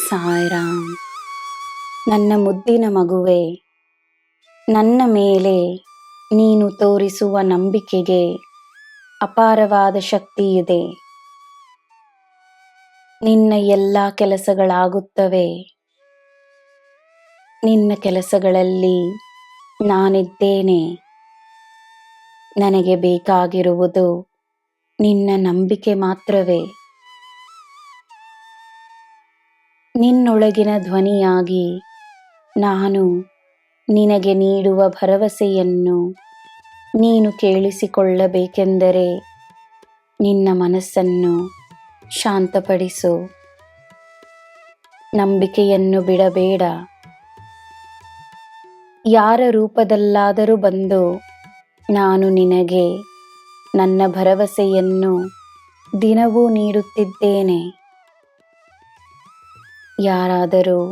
ಸಾಯಿರಾಮ್. ನನ್ನ ಮುದ್ದಿನ ಮಗುವೆ, ನನ್ನ ಮೇಲೆ ನೀನು ತೋರಿಸುವ ನಂಬಿಕೆಗೆ ಅಪಾರವಾದ ಶಕ್ತಿಯಿದೆ. ನಿನ್ನ ಎಲ್ಲ ಕೆಲಸಗಳಾಗುತ್ತವೆ. ನಿನ್ನ ಕೆಲಸಗಳಲ್ಲಿ ನಾನಿದ್ದೇನೆ. ನನಗೆ ಬೇಕಾಗಿರುವುದು ನಿನ್ನ ನಂಬಿಕೆ ಮಾತ್ರವೇ. ನಿನ್ನೊಳಗಿನ ಧ್ವನಿಯಾಗಿ ನಾನು ನಿನಗೆ ನೀಡುವ ಭರವಸೆಯನ್ನು ನೀನು ಕೇಳಿಸಿಕೊಳ್ಳಬೇಕೆಂದರೆ ನಿನ್ನ ಮನಸ್ಸನ್ನು ಶಾಂತಪಡಿಸು. ನಂಬಿಕೆಯನ್ನು ಬಿಡಬೇಡ. ಯಾರ ರೂಪದಲ್ಲಾದರೂ ಬಂದು ನಾನು ನಿನಗೆ ನನ್ನ ಭರವಸೆಯನ್ನು ದಿನವೂ ನೀಡುತ್ತಿದ್ದೇನೆ. ಯಾರಾದರೂ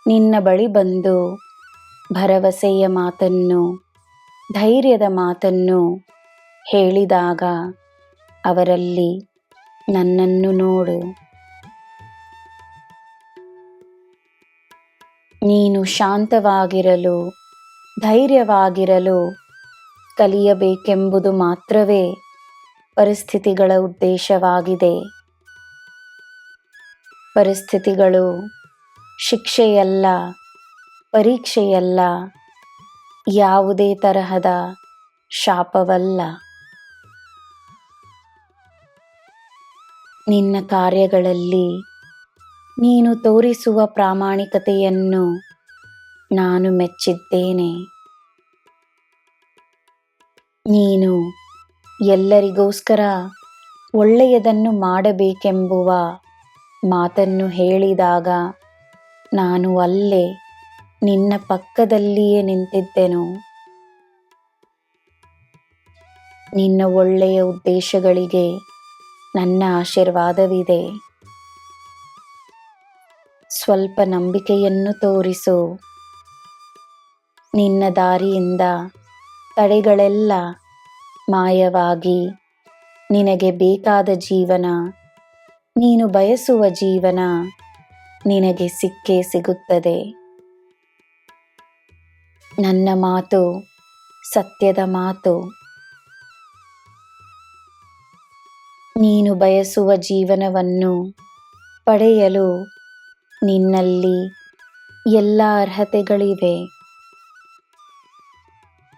ನಿನ್ನ ಬಳಿ ಬಂದು ಭರವಸೆಯ ಮಾತನ್ನು, ಧೈರ್ಯದ ಮಾತನ್ನು ಹೇಳಿದಾಗ ಅವರಲ್ಲಿ ನನ್ನನ್ನು ನೋಡು. ನೀನು ಶಾಂತವಾಗಿರಲು, ಧೈರ್ಯವಾಗಿರಲು ಕಲಿಯಬೇಕೆಂಬುದು ಮಾತ್ರವೇ ಪರಿಸ್ಥಿತಿಗಳ ಉದ್ದೇಶವಾಗಿದೆ. ಪರಿಸ್ಥಿತಿಗಳು ಶಿಕ್ಷೆಯಲ್ಲ, ಪರೀಕ್ಷೆಯಲ್ಲ, ಯಾವುದೇ ತರಹದ ಶಾಪವಲ್ಲ. ನಿನ್ನ ಕಾರ್ಯಗಳಲ್ಲಿ ನೀನು ತೋರಿಸುವ ಪ್ರಾಮಾಣಿಕತೆಯನ್ನು ನಾನು ಮೆಚ್ಚಿದ್ದೇನೆ. ನೀನು ಎಲ್ಲರಿಗೋಸ್ಕರ ಒಳ್ಳೆಯದನ್ನು ಮಾಡಬೇಕೆಂಬುವ ಮಾತನ್ನು ಹೇಳಿದಾಗ ನಾನು ಅಲ್ಲೇ ನಿನ್ನ ಪಕ್ಕದಲ್ಲಿಯೇ ನಿಂತಿದ್ದೆನು. ನಿನ್ನ ಒಳ್ಳೆಯ ಉದ್ದೇಶಗಳಿಗೆ ನನ್ನ ಆಶೀರ್ವಾದವಿದೆ. ಸ್ವಲ್ಪ ನಂಬಿಕೆಯನ್ನು ತೋರಿಸು. ನಿನ್ನ ದಾರಿಯಿಂದ ತಡೆಗಳೆಲ್ಲ ಮಾಯವಾಗಿ ನಿನಗೆ ಬೇಕಾದ ಜೀವನ, ನೀನು ಬಯಸುವ ಜೀವನ ನಿನಗೆ ಸಿಕ್ಕೇ ಸಿಗುತ್ತದೆ. ನನ್ನ ಮಾತು ಸತ್ಯದ ಮಾತು. ನೀನು ಬಯಸುವ ಜೀವನವನ್ನು ಪಡೆಯಲು ನಿನ್ನಲ್ಲಿ ಎಲ್ಲ ಅರ್ಹತೆಗಳಿವೆ.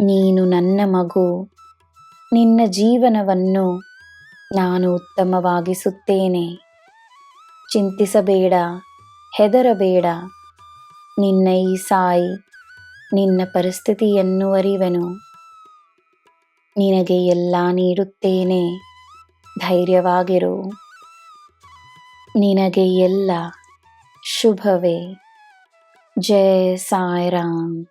ನೀನು ನನ್ನ ಮಗು. ನಿನ್ನ ಜೀವನವನ್ನು ನಾನು ಉತ್ತಮವಾಗಿಸುತ್ತೇನೆ. ಚಿಂತಿಸಬೇಡ, ಹೆದರಬೇಡ. ನಿನ್ನ ಈ ಸಾಯಿ ನಿನ್ನ ಪರಿಸ್ಥಿತಿಯನ್ನು ಅರಿವೆನು. ನಿನಗೆ ಎಲ್ಲ ನೀಡುತ್ತೇನೆ. ಧೈರ್ಯವಾಗಿರು. ನಿನಗೆ ಎಲ್ಲ ಶುಭವೇ. ಜೈ ಸಾಯಿರಾಮ್.